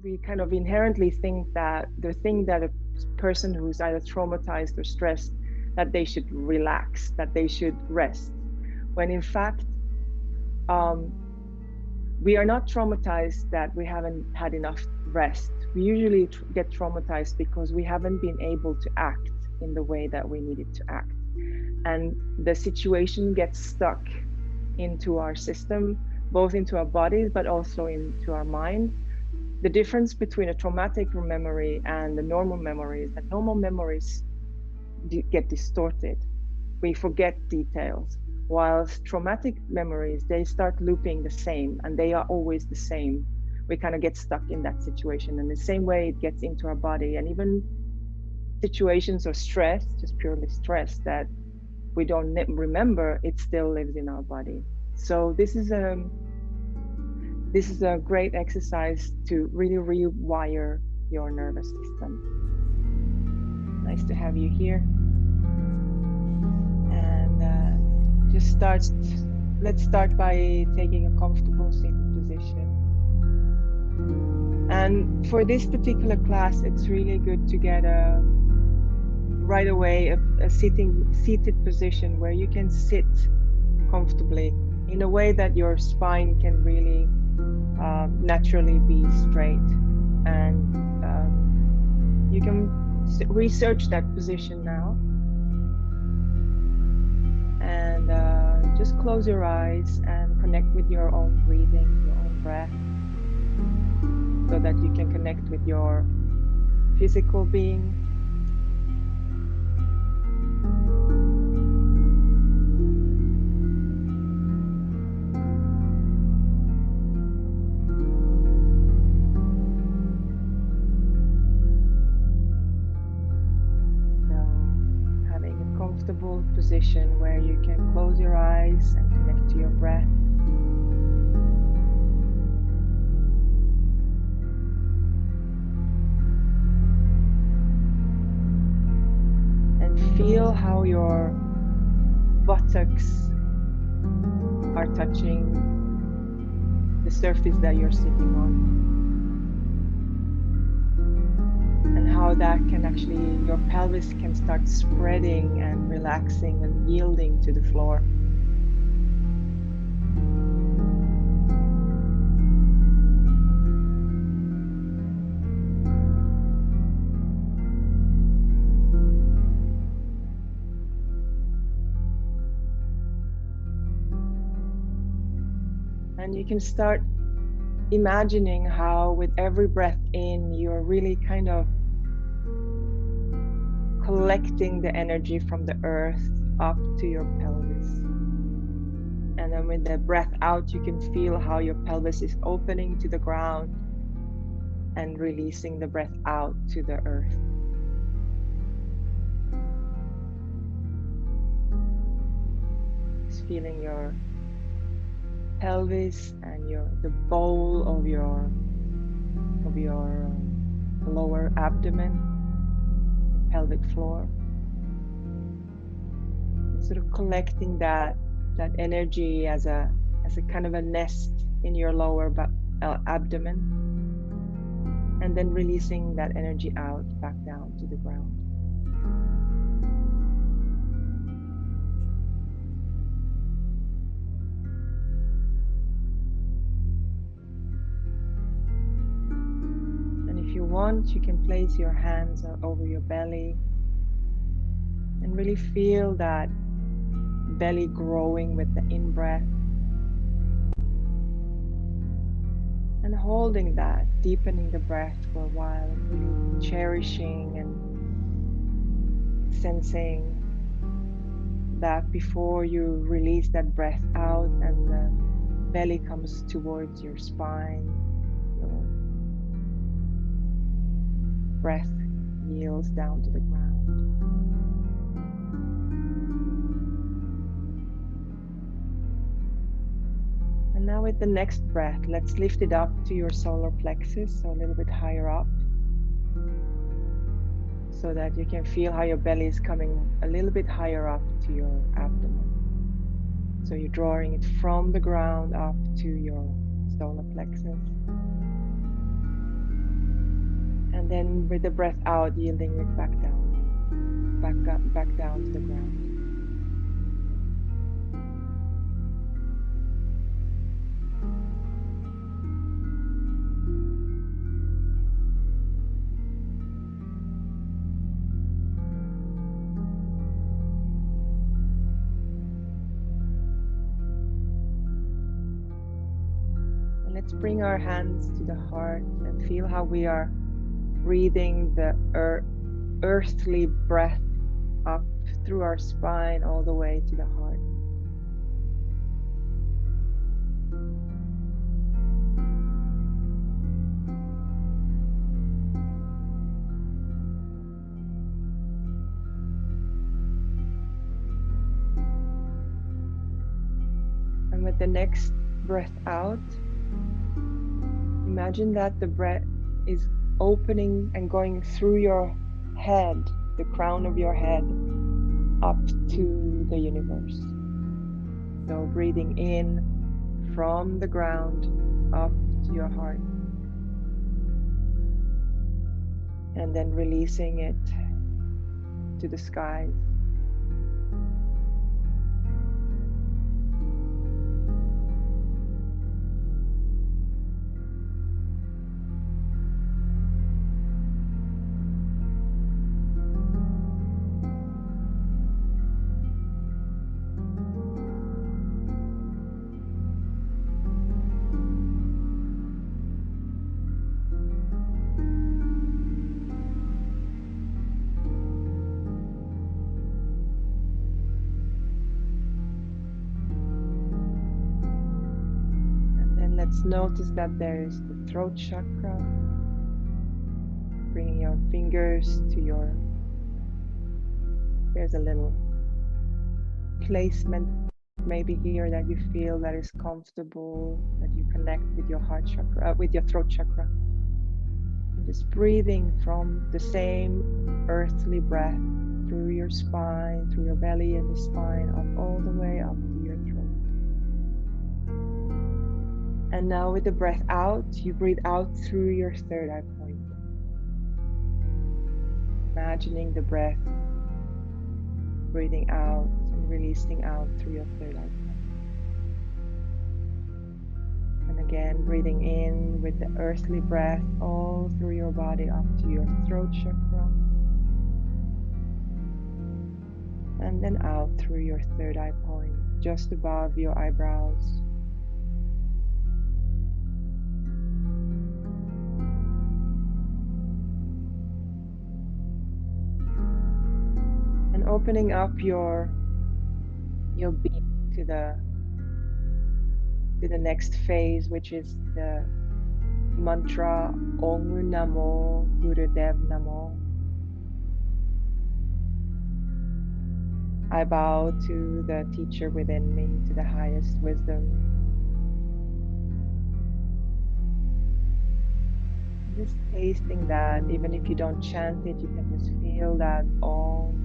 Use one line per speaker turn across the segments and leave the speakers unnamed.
we kind of inherently think that the thing that a person who's either traumatized or stressed, that they should relax, that they should rest, when in fact we are not traumatized that we haven't had enough rest. We usually get traumatized because we haven't been able to act in the way that we needed to act, and the situation gets stuck into our system, both into our bodies but also into our mind. The difference between a traumatic memory and the normal memory is that normal memories get distorted. We forget details, whilst traumatic memories, they start looping the same, and they are always the same. We kind of get stuck in that situation, and the same way it gets into our body. And even situations of stress, just purely stress, that we don't remember, it still lives in our body. So this is a great exercise to really rewire your nervous system. Nice to have you here. And let's start by taking a comfortable seated position. And for this particular class, it's really good to get right away a seated position where you can sit comfortably in a way that your spine can really naturally be straight. And you can research that position now. And just close your eyes and connect with your own breathing, your own breath, so that you can connect with your physical being. Comfortable position where you can close your eyes and connect to your breath. And feel how your buttocks are touching the surface that you're sitting on. How that can actually, your pelvis can start spreading and relaxing and yielding to the floor. And you can start imagining how with every breath in, you're really kind of collecting the energy from the earth up to your pelvis. And then with the breath out, you can feel how your pelvis is opening to the ground and releasing the breath out to the earth. Just feeling your pelvis and the bowl of your lower abdomen, pelvic floor, sort of collecting that energy as a kind of a nest in your lower abdomen, and then releasing that energy out back down to the ground. If you want, you can place your hands over your belly and really feel that belly growing with the in-breath, and holding that, deepening the breath for a while, and really cherishing and sensing that before you release that breath out and the belly comes towards your spine, your breath yields down to the ground. And now with the next breath, let's lift it up to your solar plexus, so a little bit higher up, so that you can feel how your belly is coming a little bit higher up to your abdomen. So you're drawing it from the ground up to your solar plexus. And then with the breath out, yielding it back down, back up, back down to the ground. And let's bring our hands to the heart and feel how we are breathing the earthly breath up through our spine all the way to the heart. And with the next breath out, imagine that the breath is opening and going through your head, the crown of your head, up to the universe. So breathing in from the ground up to your heart. And then releasing it to the skies. Let's notice that there is the throat chakra. Bringing your fingers to there's a little placement maybe here that you feel that is comfortable, that you connect with your heart chakra, with your throat chakra. And just breathing from the same earthly breath through your spine, through your belly and the spine, up all the way up to your throat. And now with the breath out, you breathe out through your third eye point. Imagining the breath breathing out and releasing out through your third eye point. And again, breathing in with the earthly breath all through your body up to your throat chakra. And then out through your third eye point, just above your eyebrows. And opening up your being to the next phase, which is the mantra Om Namo Gurudev Namo. I bow to the teacher within me, to the highest wisdom. Just tasting that, even if you don't chant it, you can just feel that Om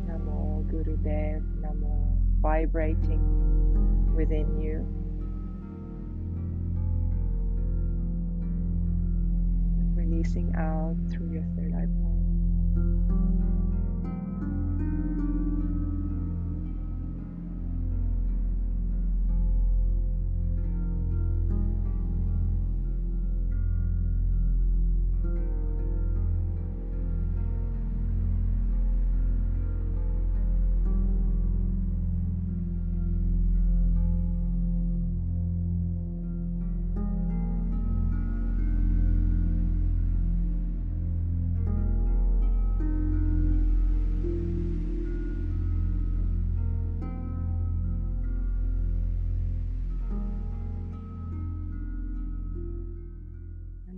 Namo Gurudev Namo vibrating within you. And releasing out through your third eye point.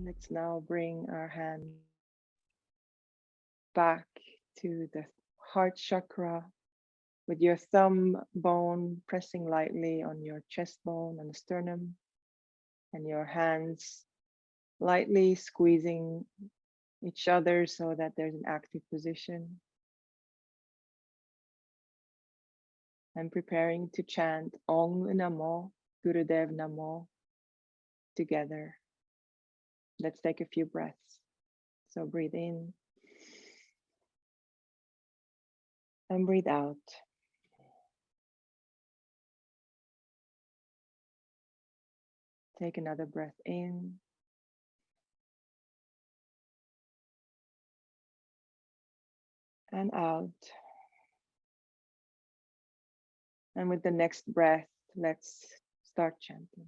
Let's now bring our hand back to the heart chakra with your thumb bone pressing lightly on your chest bone and the sternum, and your hands lightly squeezing each other so that there's an active position. I'm preparing to chant Om Namo Gurudev Namo together. Let's take a few breaths. So breathe in and breathe out. Take another breath in. And out. And with the next breath, let's start chanting.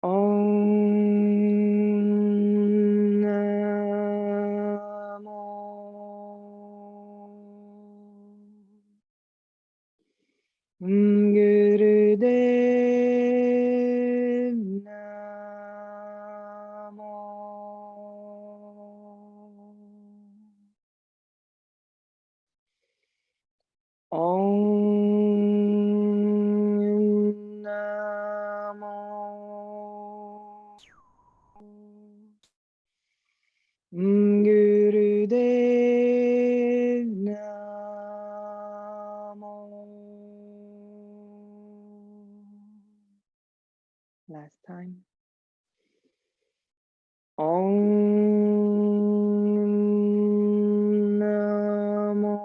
Om Namo Gurudev Namo Om Namo Gurudev Namo. Last time. Om Namo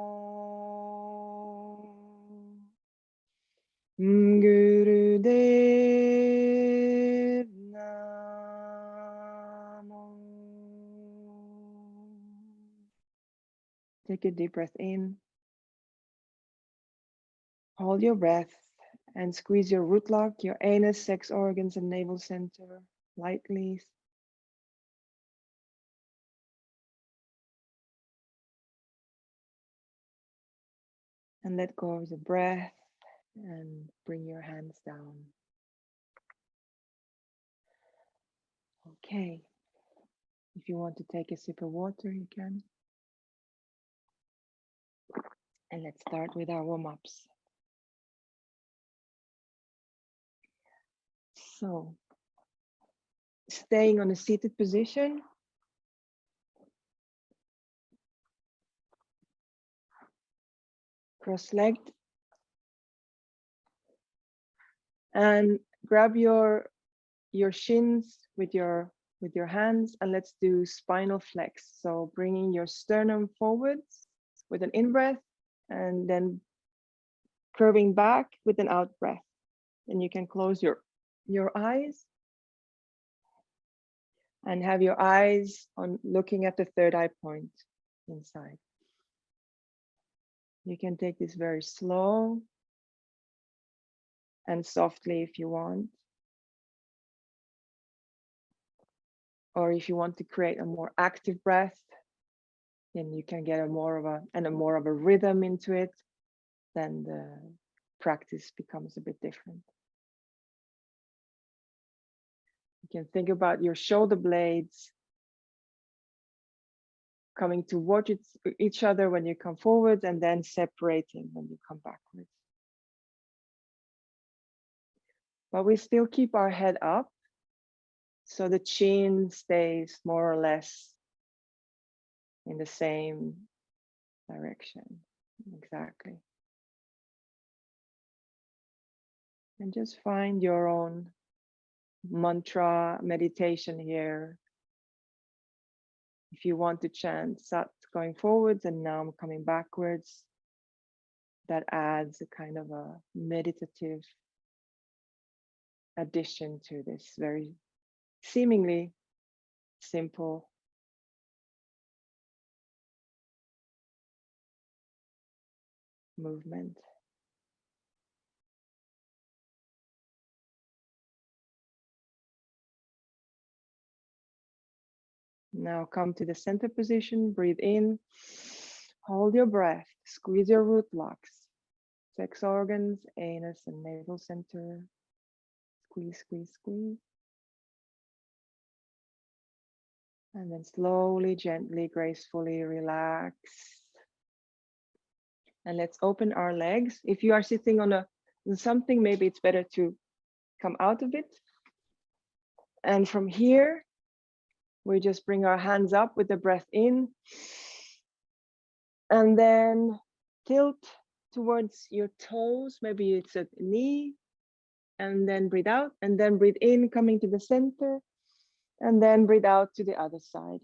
Gurudev Namo. Take a deep breath in. Hold your breath and squeeze your root lock, your anus, sex organs, and navel center lightly. And let go of the breath and bring your hands down. Okay. If you want to take a sip of water, you can. And let's start with our warm-ups. So, staying on a seated position. Cross-legged. And grab your shins with your hands, and let's do spinal flex. So bringing your sternum forwards with an in-breath and then curving back with an out-breath. And you can close your eyes and have your eyes on looking at the third eye point inside. You can take this very slow and softly if you want. Or if you want to create a more active breath, then you can get a more of a rhythm into it. Then the practice becomes a bit different. You can think about your shoulder blades coming towards each other when you come forward and then separating when you come backwards. But we still keep our head up, so the chin stays more or less in the same direction. Exactly. And just find your own mantra meditation here. If you want to chant Sat going forwards and now I'm coming backwards, that adds a kind of a meditative addition to this very seemingly simple movement. Now come to the center position, breathe in, hold your breath, squeeze your root locks, sex organs, anus and navel center. Squeeze, squeeze, squeeze. And then slowly, gently, gracefully relax. And let's open our legs. If you are sitting on something, maybe it's better to come out of it. And from here, we just bring our hands up with the breath in. And then tilt towards your toes. Maybe it's a knee. and then breathe out, and then breathe in, coming to the center, and then breathe out to the other side.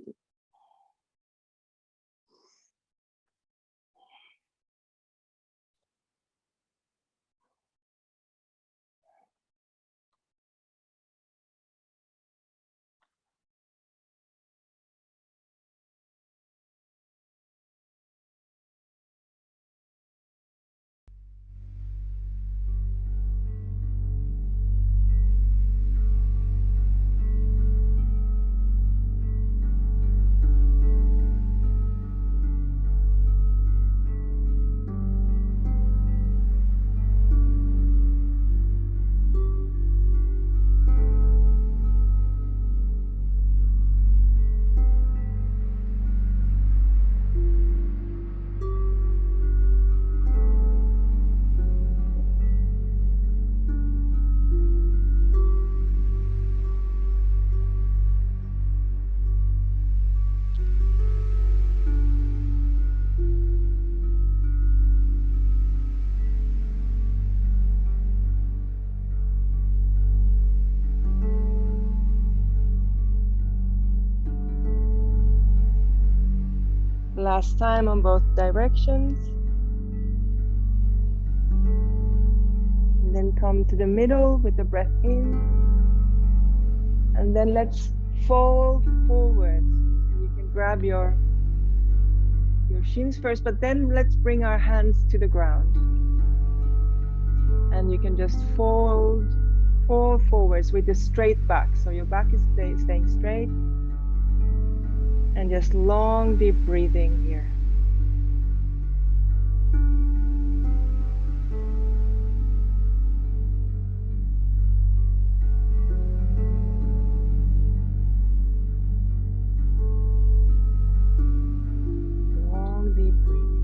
Last time on both directions. And then come to the middle with the breath in. And then let's fold forwards. And you can grab your shins first, but then let's bring our hands to the ground. And you can just fall forwards with a straight back. So your back is staying straight. And just long, deep breathing here. Long, deep breathing.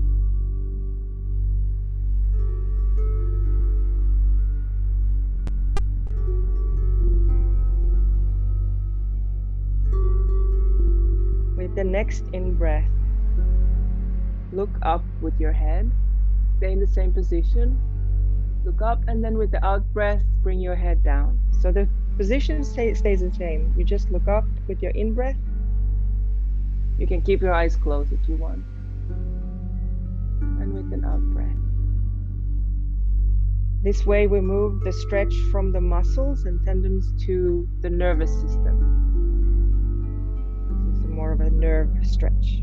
With the next in-breath, look up with your head. Stay in the same position. Look up, and then with the out-breath, bring your head down. So the position stays the same. You just look up with your in-breath. You can keep your eyes closed if you want. And with an out-breath. This way we move the stretch from the muscles and tendons to the nervous system. This is more of a nerve stretch.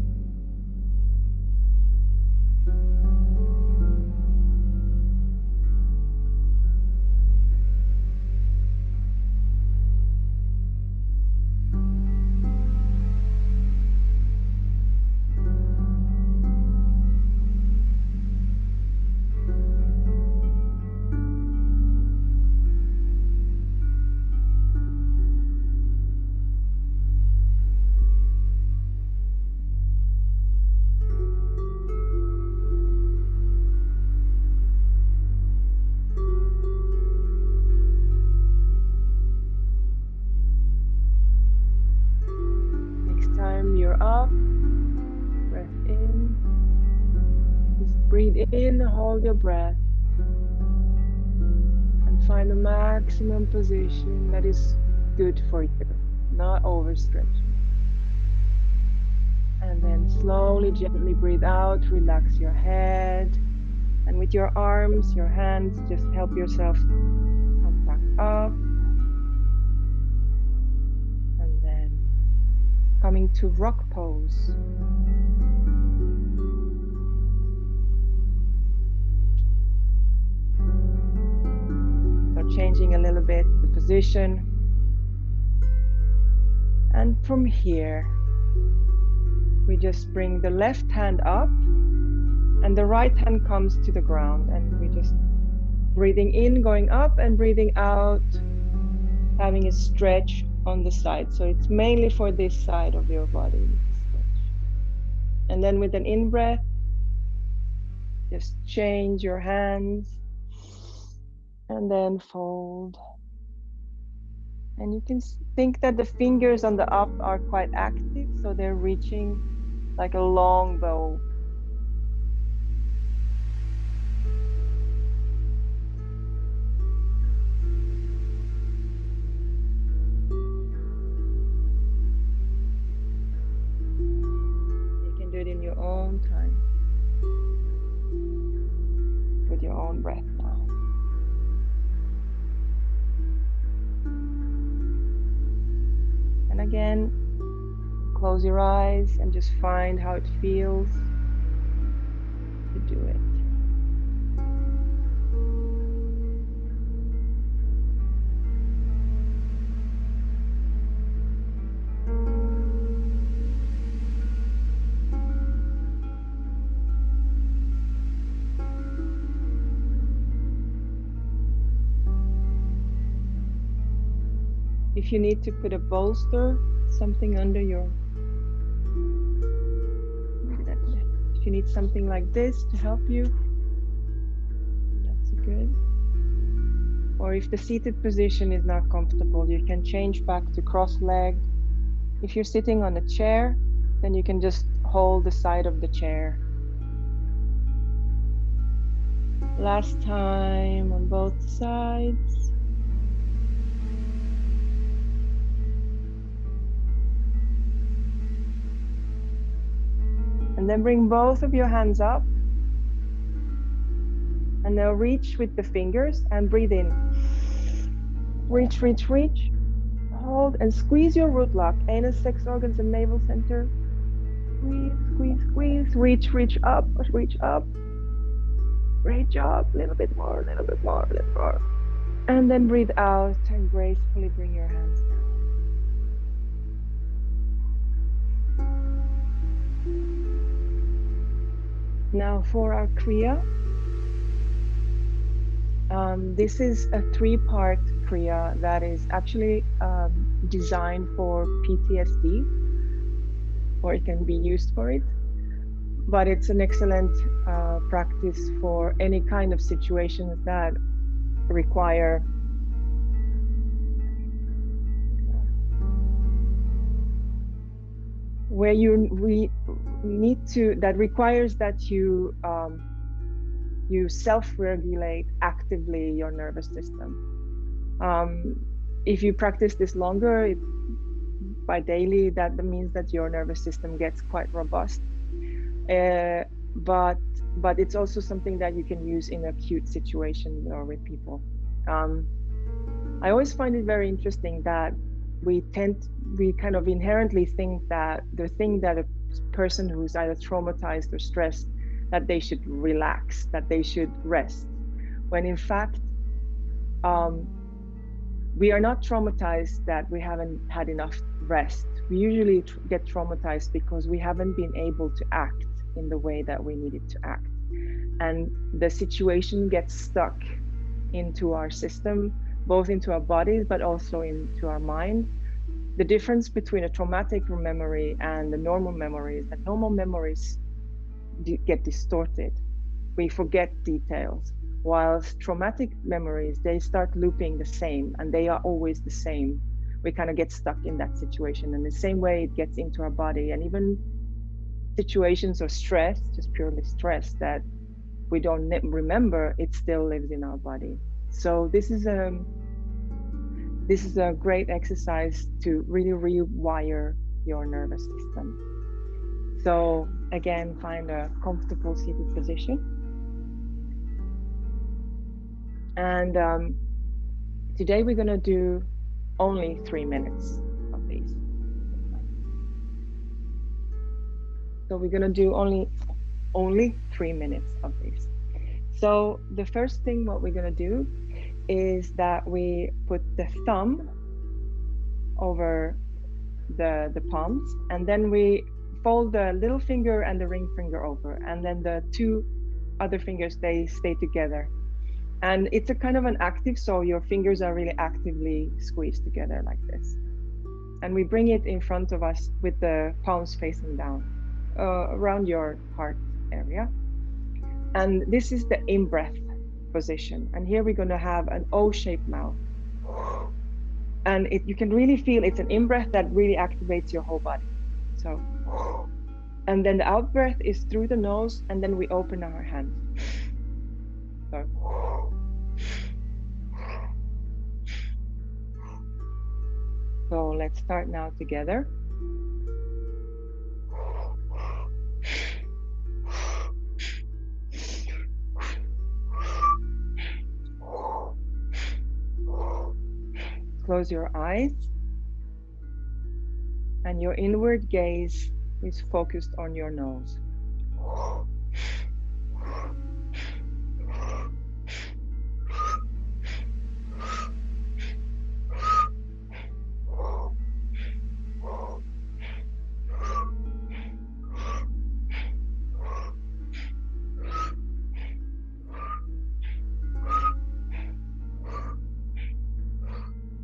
You're up, breath in, just breathe in, hold your breath, and find a maximum position that is good for you, not overstretching. And then slowly, gently breathe out, relax your head, and with your arms, your hands, just help yourself come back up. Coming to rock pose. So changing a little bit the position. And from here, we just bring the left hand up and the right hand comes to the ground, and we just breathing in, going up, and breathing out, having a stretch on the side. So it's mainly for this side of your body. And then with an in-breath, just change your hands and then fold. And you can think that the fingers on the up are quite active, so they're reaching like a long bow. again, close your eyes and just find how it feels to do it. If you need to put a bolster, something under your, if you need something like this to help you, that's good. Or if the seated position is not comfortable, you can change back to cross-legged. If you're sitting on a chair, then you can just hold the side of the chair. Last time on both sides. And then bring both of your hands up. And now reach with the fingers and breathe in. Reach, reach, reach. Hold and squeeze your root lock. Anus, sex organs, and navel center. Squeeze, squeeze, squeeze. Reach, reach up, reach up. Great job. A little bit more, a little bit more, a little more. And then breathe out and gracefully bring your hands down. Now for our Kriya. This is a 3-part Kriya that is actually designed for PTSD, or it can be used for it. But it's an excellent practice for any kind of situations that require where you need to, that requires that you self-regulate actively your nervous system. If you practice this longer, by daily, that means that your nervous system gets quite robust. But it's also something that you can use in acute situations or with people. I always find it very interesting that we kind of inherently think that the thing that a person who's either traumatized or stressed, that they should relax, that they should rest, when in fact we are not traumatized that we haven't had enough rest. We usually get traumatized because we haven't been able to act in the way that we needed to act, and the situation gets stuck into our system, both into our bodies but also into our mind. The difference between a traumatic memory and the normal memory is that normal memories get distorted. We forget details, whilst traumatic memories, they start looping the same, and they are always the same. We kind of get stuck in that situation, and the same way it gets into our body. And even situations of stress, just purely stress, that we don't remember, it still lives in our body. So this is a great exercise to really rewire your nervous system. So again, find a comfortable seated position. And today we're going to do only 3 minutes of these. So we're going to do only 3 minutes of these. So the first thing what we're going to do is that we put the thumb over the palms, and then we fold the little finger and the ring finger over, and then the 2 other fingers, they stay together. And it's a kind of an active, so your fingers are really actively squeezed together like this. And we bring it in front of us with the palms facing down, around your heart area. And this is the in-breath position. And here we're going to have an O-shaped mouth. And you can really feel it's an in-breath that really activates your whole body. So, and then the out-breath is through the nose, and then we open our hands. So, so let's start now together. Close your eyes. And your inward gaze is focused on your nose.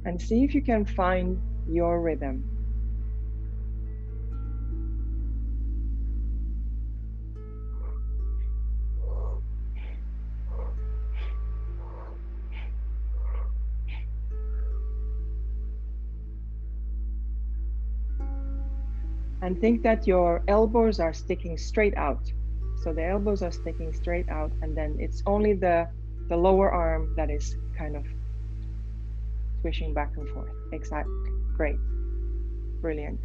And see if you can find your rhythm. And think that your elbows are sticking straight out. So the elbows are sticking straight out, and then it's only the lower arm that is kind of swishing back and forth. Exactly. Great. Brilliant.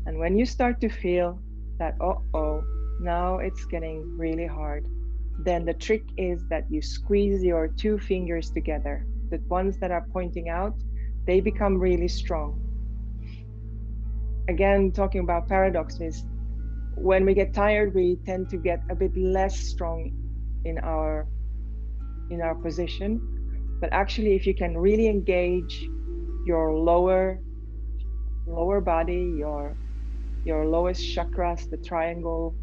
And when you start to feel that, now it's getting really hard, then the trick is that you squeeze your two fingers together. The ones that are pointing out, they become really strong. Again, talking about paradoxes, when we get tired, we tend to get a bit less strong in our position. But actually, if you can really engage your lower body, your lowest chakras, the triangle,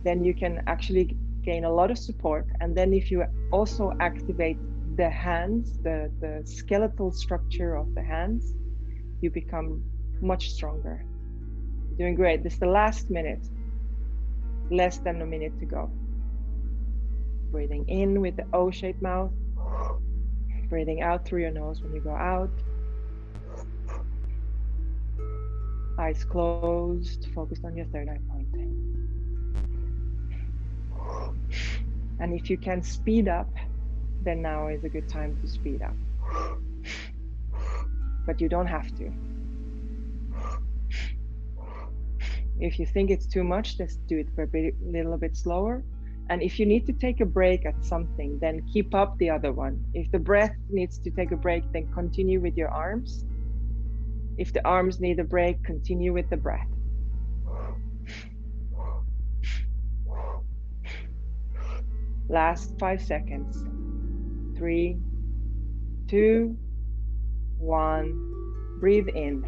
then you can actually gain a lot of support. And then if you also activate the hands, the skeletal structure of the hands, you become much stronger. You're doing great. This is the last minute, less than a minute to go. Breathing in with the O-shaped mouth, breathing out through your nose when you go out. Eyes closed, focused on your third eye point. And if you can speed up, then now is a good time to speed up. But you don't have to. If you think it's too much, just do it for a little bit slower. And if you need to take a break at something, then keep up the other one. If the breath needs to take a break, then continue with your arms. If the arms need a break, continue with the breath. Last 5 seconds. 3, 2, 1. Breathe in.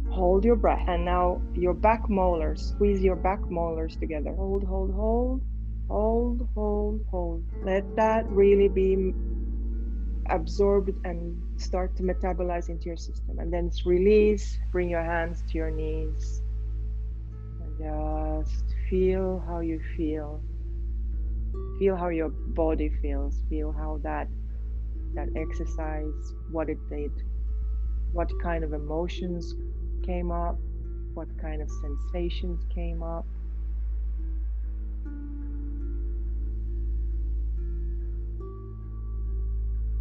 Hold your breath. And now your back molars, squeeze your back molars together. Hold, hold, hold, hold, hold, hold. Let that really be absorbed and start to metabolize into your system. And then release, bring your hands to your knees. And just feel how you feel. Feel how your body feels. Feel how that exercise, what it did, what kind of emotions came up, what kind of sensations came up.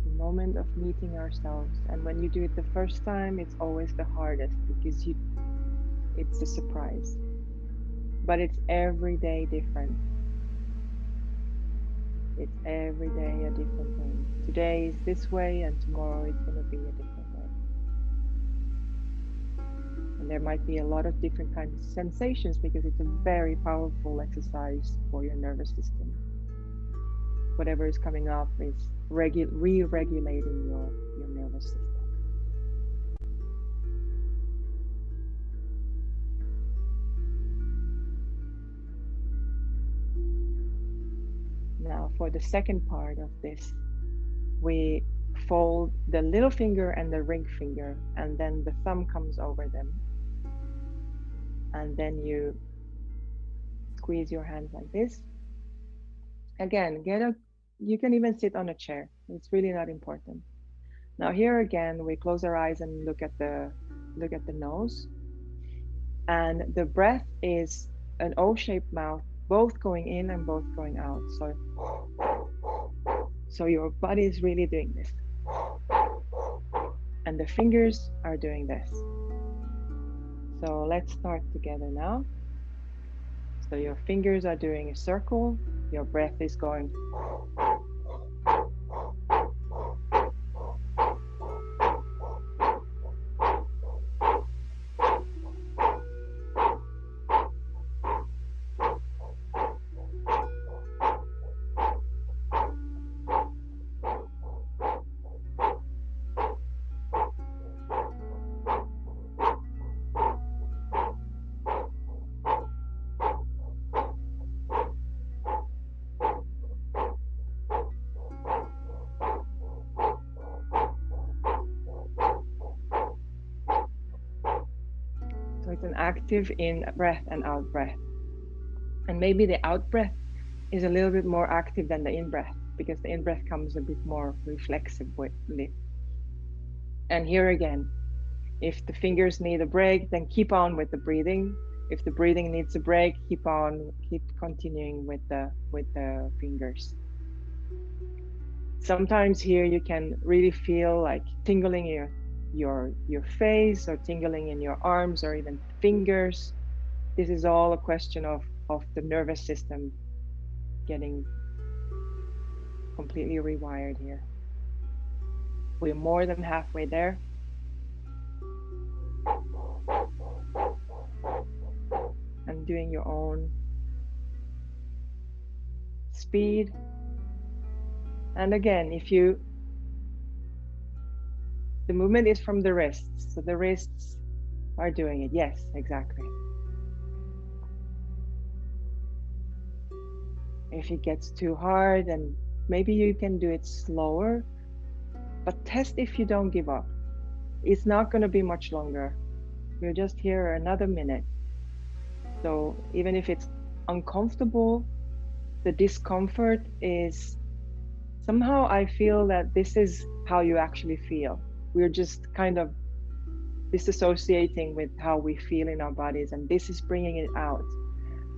The moment of meeting ourselves. And when you do it the first time, it's always the hardest because it's a surprise. But it's every day different. It's every day a different thing. Today is this way and tomorrow it's going to be a different way. And there might be a lot of different kinds of sensations because it's a very powerful exercise for your nervous system. Whatever is coming up is re-regulating your nervous system. Now for the second part of this, we fold the little finger and the ring finger, and then the thumb comes over them. And then you squeeze your hands like this. Again, you can even sit on a chair. It's really not important. Now here again, we close our eyes and look at the nose. And the breath is an O-shaped mouth, both going in and both going out. So your body is really doing this. And the fingers are doing this. So let's start together now. So your fingers are doing a circle. Your breath is going. It's an active in breath and out breath. And maybe the out breath is a little bit more active than the in breath, because the in breath comes a bit more reflexively. And here again, if the fingers need a break, then keep on with the breathing. If the breathing needs a break, keep continuing with the fingers. Sometimes here you can really feel like tingling your face, or tingling in your arms, or even fingers. This is all a question of the nervous system getting completely rewired here. We're more than halfway there. And doing your own speed. And again, the movement is from the wrists, so the wrists are doing it. Yes, exactly. If it gets too hard, then maybe you can do it slower, but test if you don't give up. It's not going to be much longer. We're just here another minute. So even if it's uncomfortable, the discomfort is somehow, I feel that this is how you actually feel. We're just kind of disassociating with how we feel in our bodies, and this is bringing it out.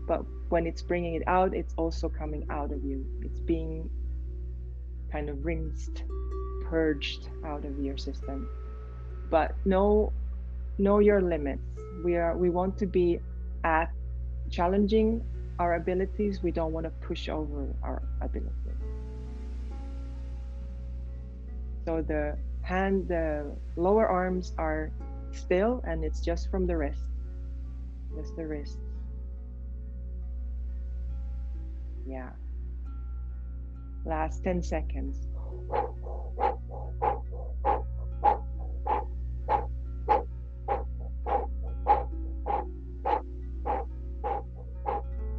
But when it's bringing it out, it's also coming out of you. It's being kind of rinsed, purged out of your system. But know your limits. We want to be at challenging our abilities. We don't want to push over our abilities. So the lower arms are still, and it's just from the wrist, just the wrists. Yeah. Last 10 seconds.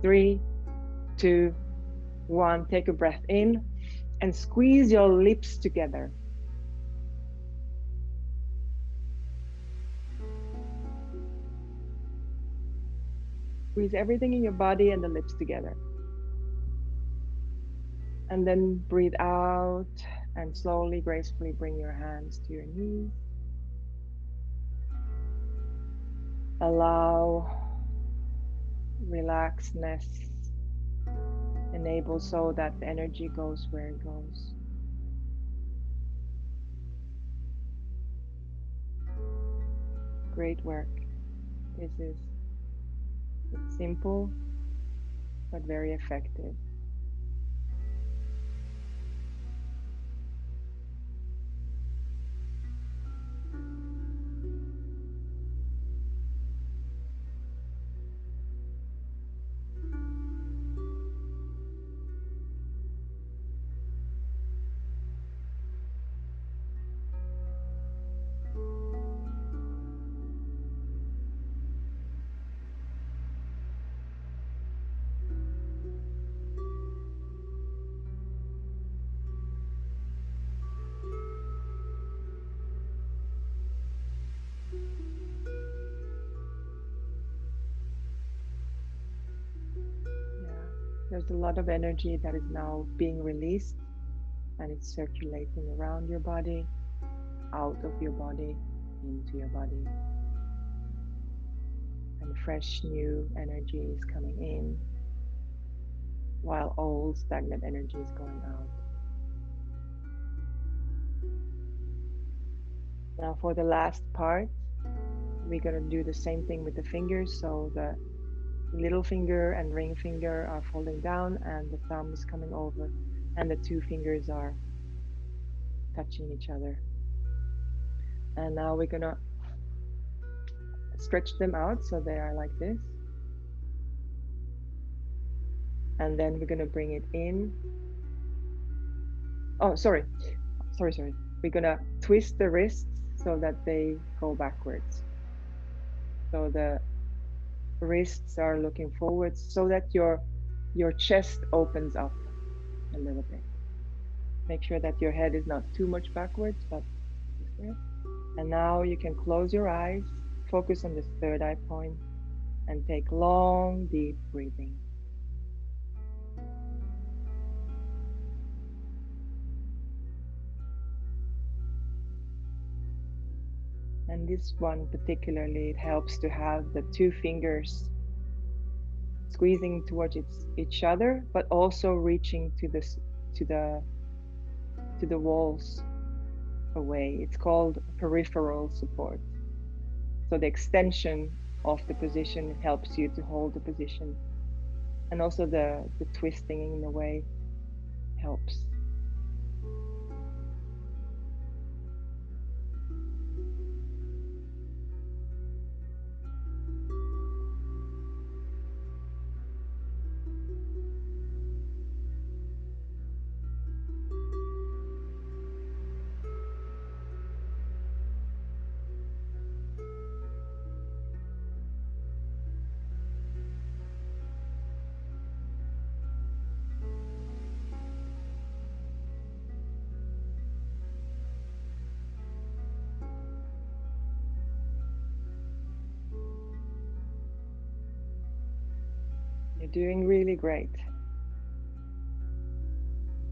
Three, 2, 1. Take a breath in and squeeze your lips together. Squeeze everything in your body and the lips together. And then breathe out and slowly, gracefully bring your hands to your knees. Allow relaxedness, enable so that the energy goes where it goes. Great work. This is simple but very effective. There's a lot of energy that is now being released, and it's circulating around your body, out of your body, into your body. And fresh new energy is coming in, while old stagnant energy is going out. Now for the last part, we're going to do the same thing with the fingers. So the little finger and ring finger are folding down, and the thumb is coming over, and the two fingers are touching each other. And now we're gonna stretch them out so they are like this. And then we're gonna bring it in. Oh, sorry. We're gonna twist the wrists so that they go backwards. So the wrists are looking forwards so that your chest opens up a little bit. Make sure that your head is not too much backwards, but just there. And now you can close your eyes, focus on the third eye point and take long, deep breathing. And this one particularly, it helps to have the two fingers squeezing towards each other, but also reaching to to the to the walls away. It's called peripheral support. So the extension of the position helps you to hold the position, and also the twisting in a way helps. You're doing really great.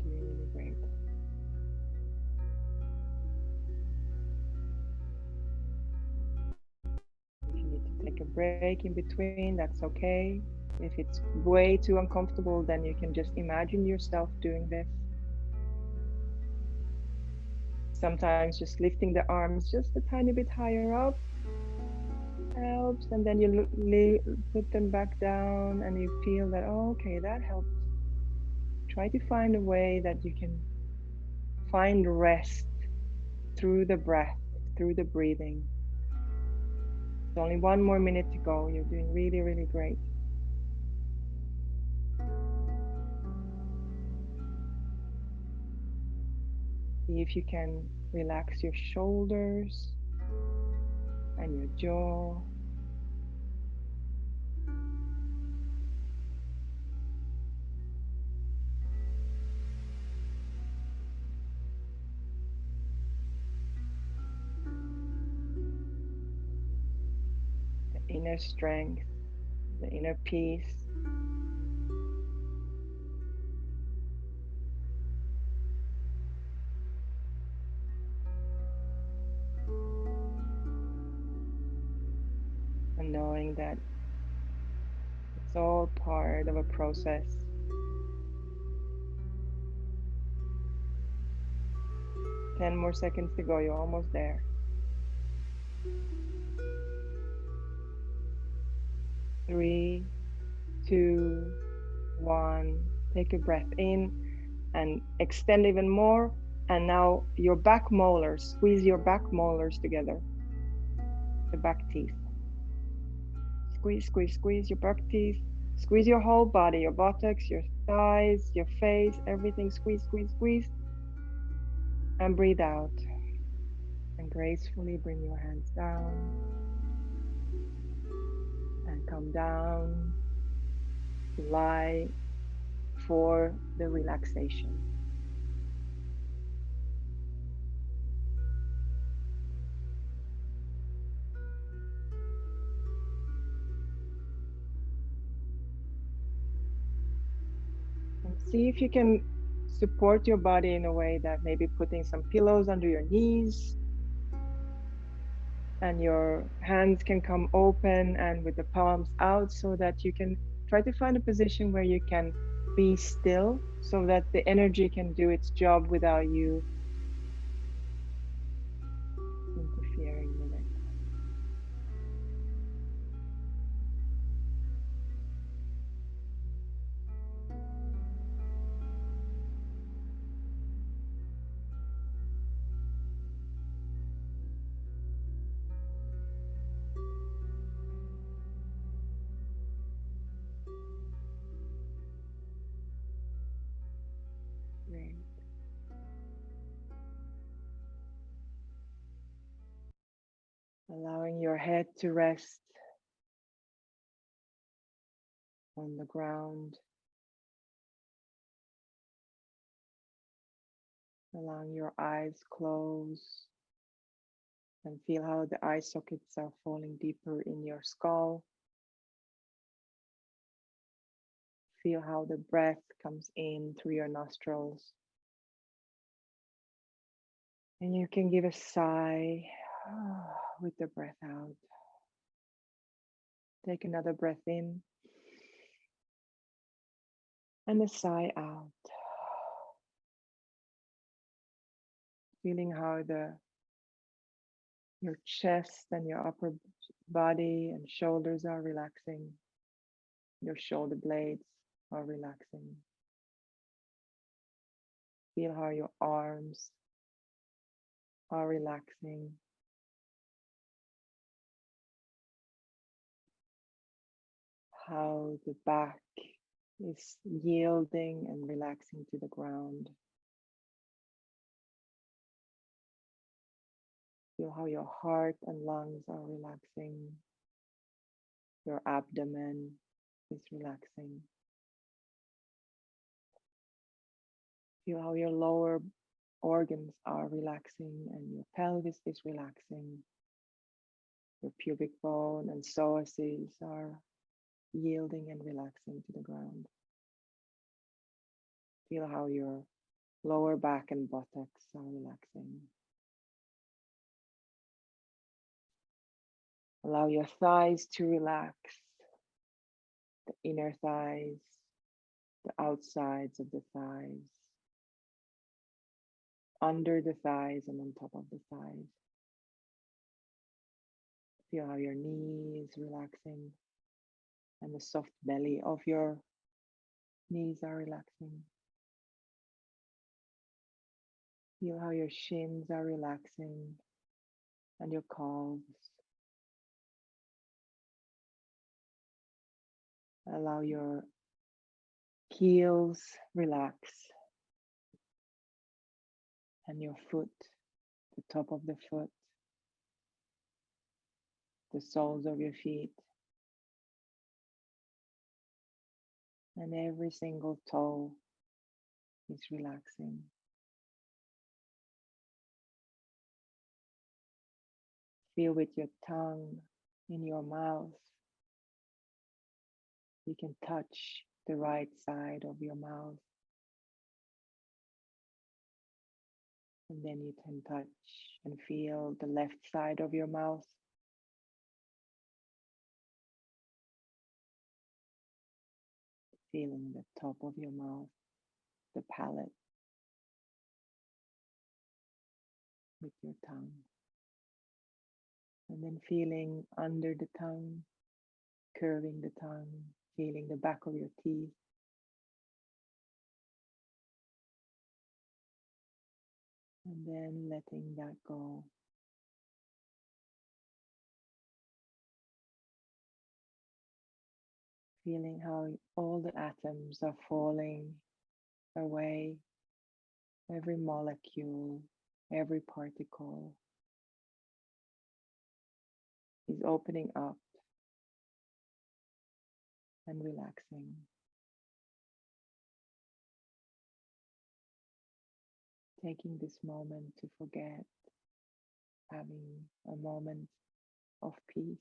You're doing really great. If you need to take a break in between, that's okay. If it's way too uncomfortable, then you can just imagine yourself doing this. Sometimes just lifting the arms just a tiny bit higher up helps, and then you put them back down and you feel that, oh, okay, that helps. Try to find a way that you can find rest through the breath, through the breathing. There's only one more minute to go. You're doing really, really great. See if you can relax your shoulders and your jaw. The inner strength, the inner peace. And knowing that it's all part of a process. 10 more seconds to go. You're almost there. 3, 2, 1. Take a breath in and extend even more. And now your back molars, squeeze your back molars together. The back teeth. Squeeze, squeeze, squeeze your back teeth. Squeeze your whole body, your buttocks, your thighs, your face, everything. Squeeze, squeeze, squeeze. And breathe out. And gracefully bring your hands down. And come down. Lie for the relaxation. And see if you can support your body in a way that maybe putting some pillows under your knees and your hands can come open and with the palms out, so that you can try to find a position where you can be still so that the energy can do its job without you interfering with it. Great. Allowing your head to rest on the ground. Allowing your eyes closed. And feel how the eye sockets are falling deeper in your skull. Feel how the breath comes in through your nostrils. And you can give a sigh with the breath out. Take another breath in and a sigh out. Feeling how your chest and your upper body and shoulders are relaxing. Your shoulder blades are relaxing. Feel how your arms are relaxing. How the back is yielding and relaxing to the ground. Feel how your heart and lungs are relaxing. Your abdomen is relaxing. Feel how your lower organs are relaxing and your pelvis is relaxing. Your pubic bone and psoas are yielding and relaxing to the ground. Feel how your lower back and buttocks are relaxing. Allow your thighs to relax, the inner thighs, the outsides of the thighs, under the thighs and on top of the thighs. Feel how your knees relaxing and the soft belly of your knees are relaxing. Feel how your shins are relaxing and your calves. Allow your heels relax and your foot, the top of the foot, the soles of your feet, and every single toe is relaxing. Feel with your tongue in your mouth. You can touch the right side of your mouth. And then you can touch and feel the left side of your mouth. Feeling the top of your mouth, the palate with your tongue. And then feeling under the tongue, curving the tongue, feeling the back of your teeth. And then letting that go. Feeling how all the atoms are falling away, every molecule, every particle is opening up and relaxing. Taking this moment to forget, having a moment of peace.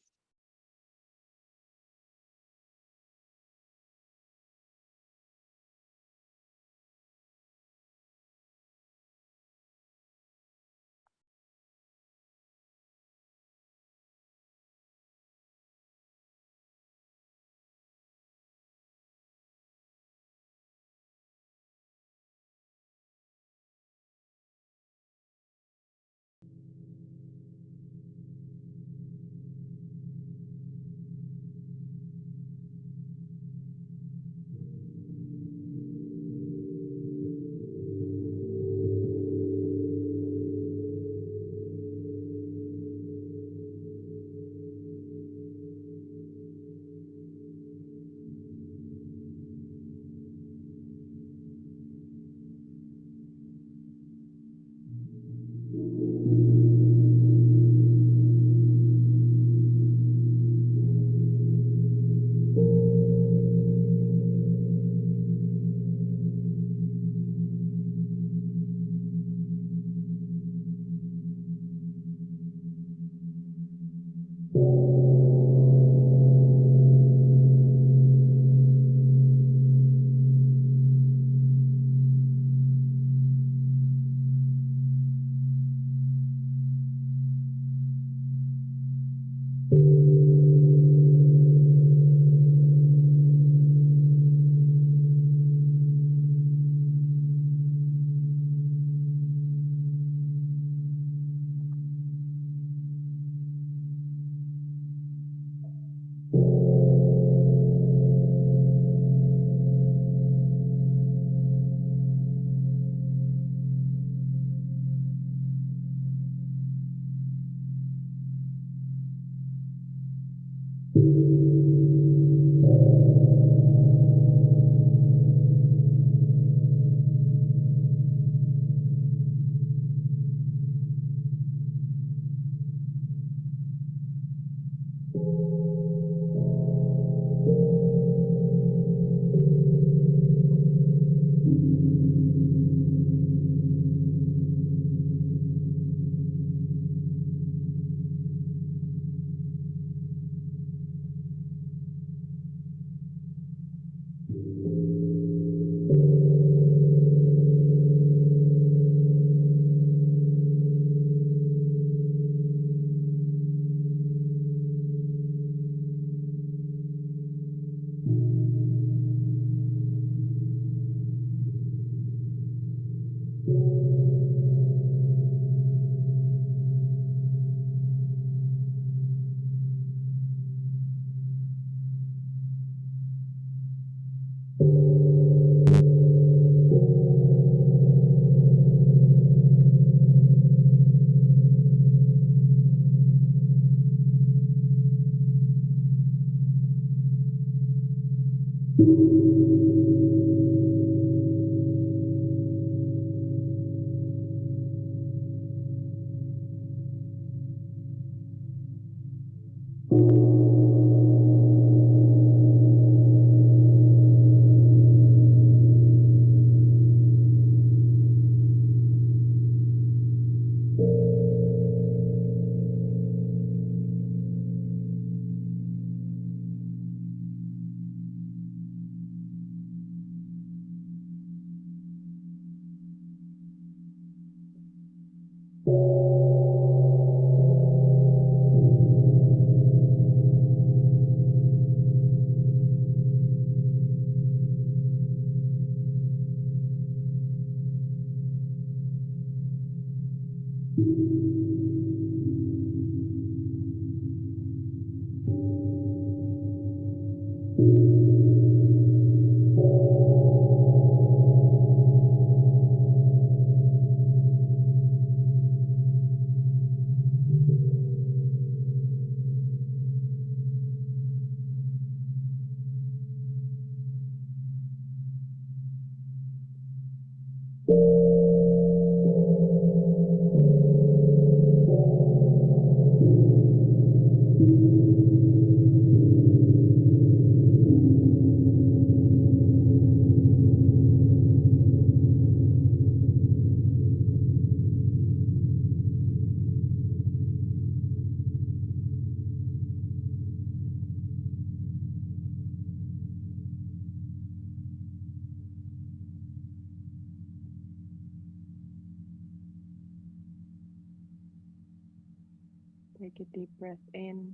Take a deep breath in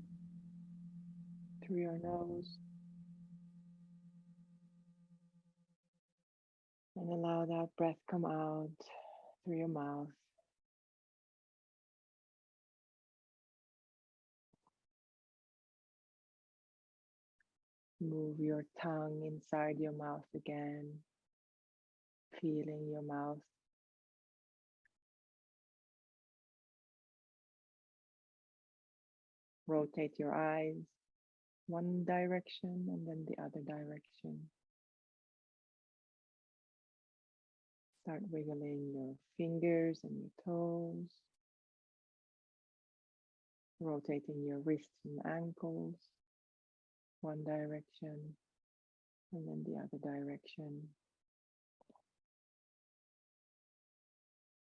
through your nose and allow that breath come out through your mouth. Move your tongue inside your mouth again, feeling your mouth. Rotate your eyes one direction and then the other direction. Start wiggling your fingers and your toes, rotating your wrists and ankles one direction and then the other direction.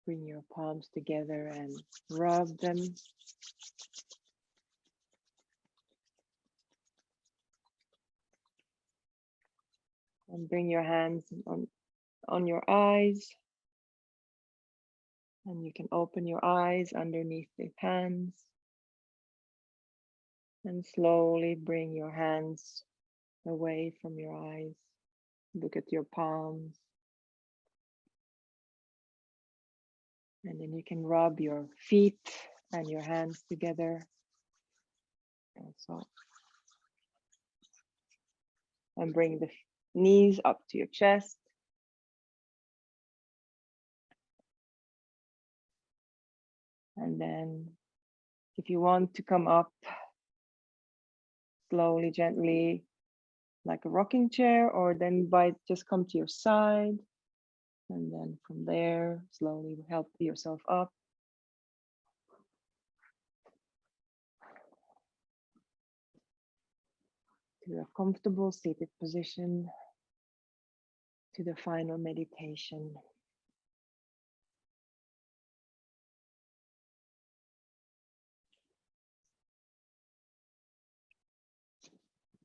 Bring your palms together and rub them. And bring your hands on your eyes. And you can open your eyes underneath the hands. And slowly bring your hands away from your eyes. Look at your palms. And then you can rub your feet and your hands together. Also. And bring the knees up to your chest. And then if you want to come up slowly, gently, like a rocking chair, or then just come to your side. And then from there, slowly help yourself up. To a comfortable seated position, to the final meditation.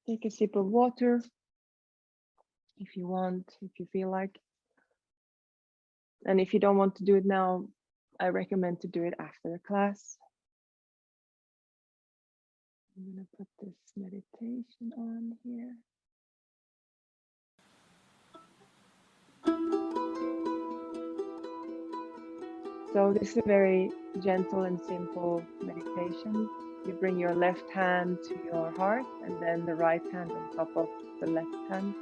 Take a sip of water if you want, if you feel like. And if you don't want to do it now, I recommend to do it after the class. I'm going to put this meditation on here. So this is a very gentle and simple meditation. You bring your left hand to your heart and then the right hand on top of the left hand.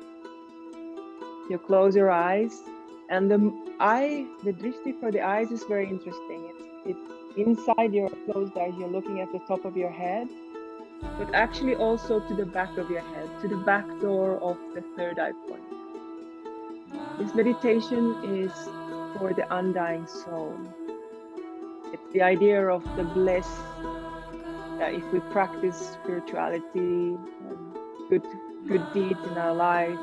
You close your eyes, and the drishti for the eyes is very interesting. It's inside your closed eyes, you're looking at the top of your head, but actually also to the back of your head, to the back door of the third eye point. This meditation is for the undying soul. It's the idea of the bliss that if we practice spirituality and good deeds in our life,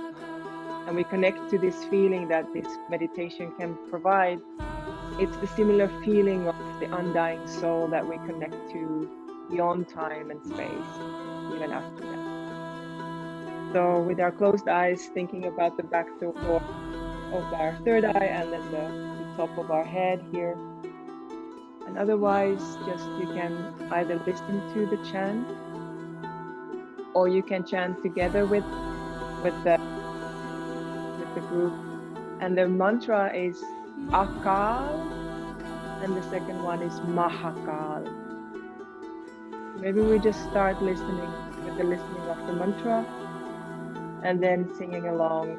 and we connect to this feeling that this meditation can provide, it's the similar feeling of the undying soul that we connect to beyond time and space, even after death. So with our closed eyes, thinking about the back door of our third eye and then the top of our head here. And otherwise, just you can either listen to the chant, or you can chant together with the group. And the mantra is Akal, and the second one is Mahakal. Maybe we just start listening with the listening of the mantra and then singing along.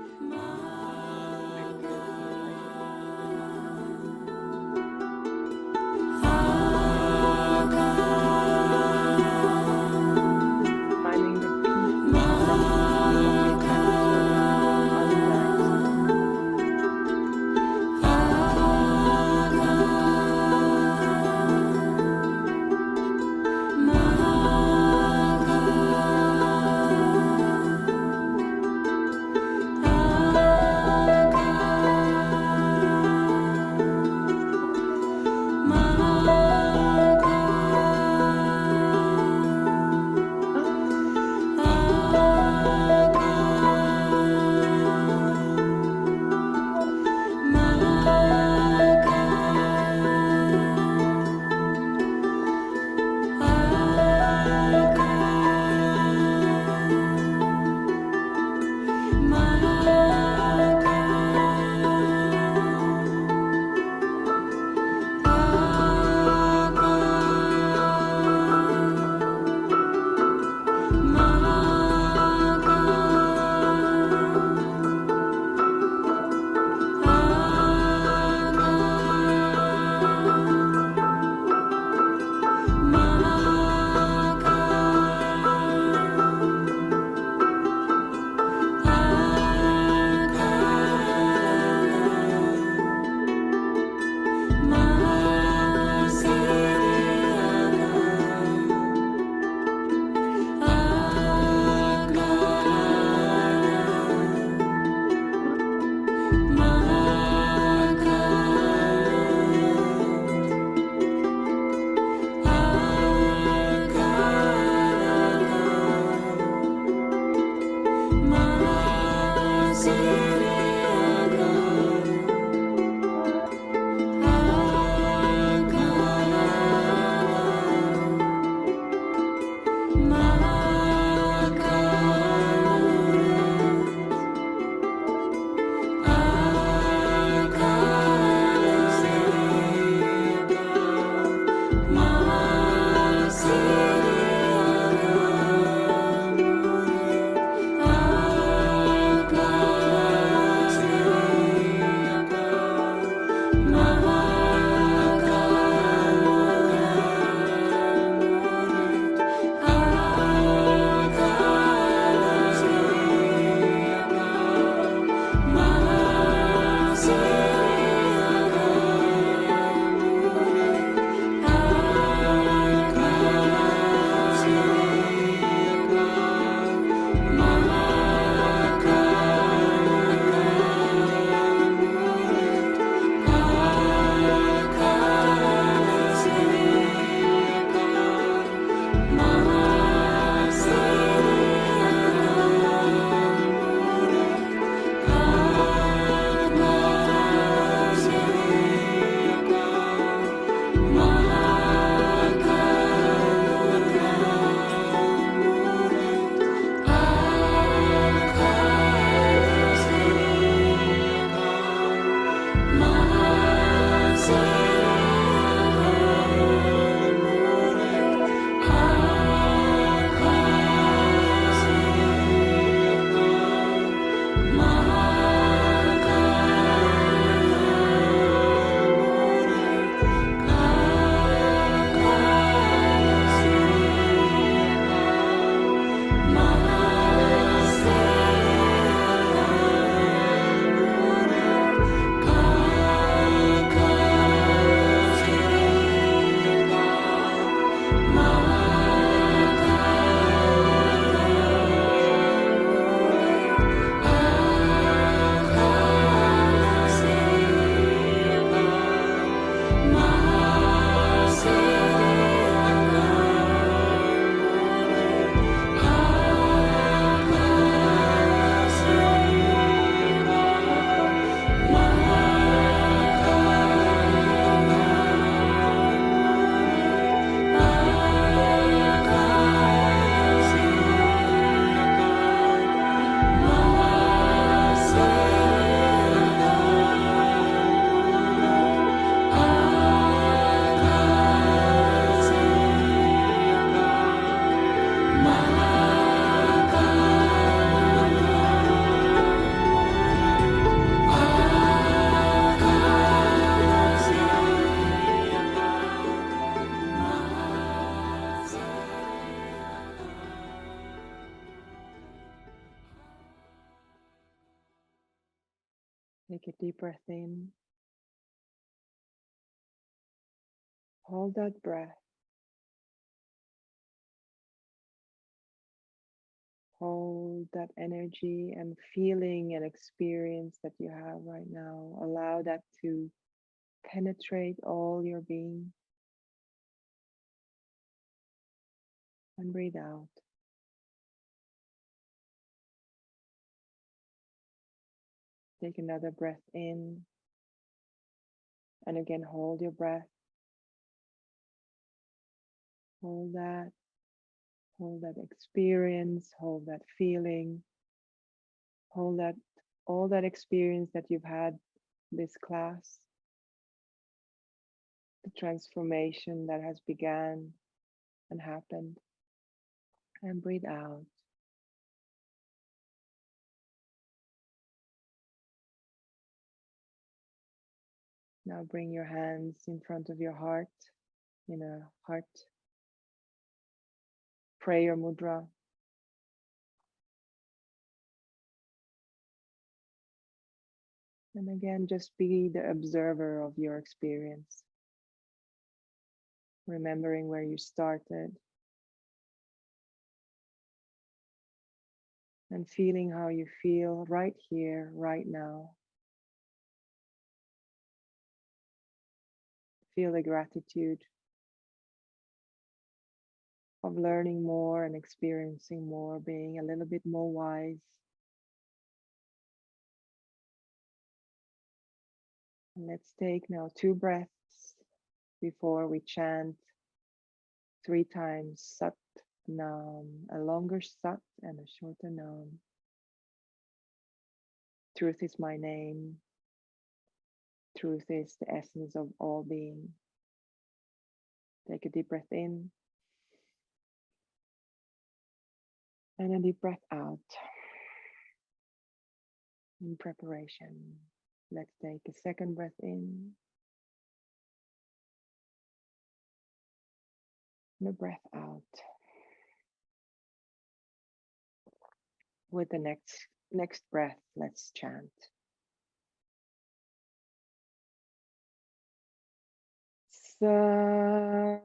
Take a deep breath in. Hold that breath. Hold that energy and feeling and experience that you have right now. Allow that to penetrate all your being. And breathe out. Take another breath in. And again, hold your breath. Hold that. Hold that experience. Hold that feeling. Hold that, all that experience that you've had this class. The transformation that has begun and happened. And breathe out. Now bring your hands in front of your heart in a heart prayer mudra. And again, just be the observer of your experience. Remembering where you started. And feeling how you feel right here, right now. Feel the gratitude of learning more and experiencing more, being a little bit more wise. And let's take now 2 breaths before we chant 3 times Sat Nam, a longer Sat and a shorter Nam. Truth is my name. Truth is the essence of all being. Take a deep breath in. And a deep breath out. In preparation, let's take a second breath in. And a breath out. With the next breath, let's chant. Sat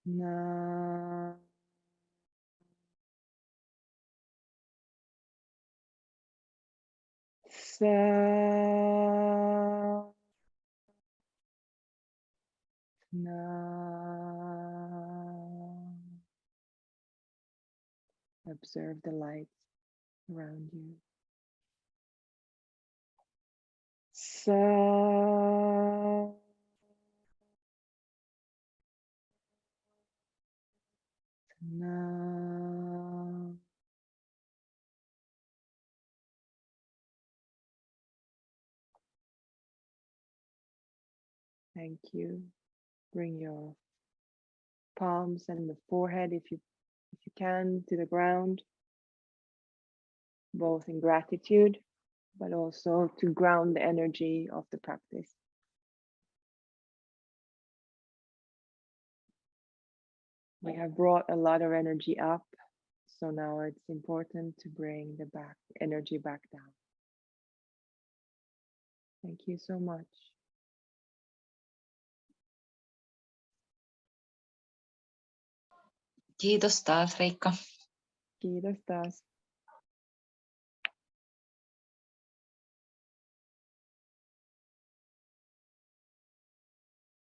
Nam. Sat Nam. Observe the lights around you. Sat Nam. Thank you. Bring your palms and the forehead, if you can, to the ground, both in gratitude, but also to ground the energy of the practice. We have brought a lot of energy up, so now it's important to bring the energy back down. Thank you so much.
Kiitos taas, Riikka.
Kiitos taas.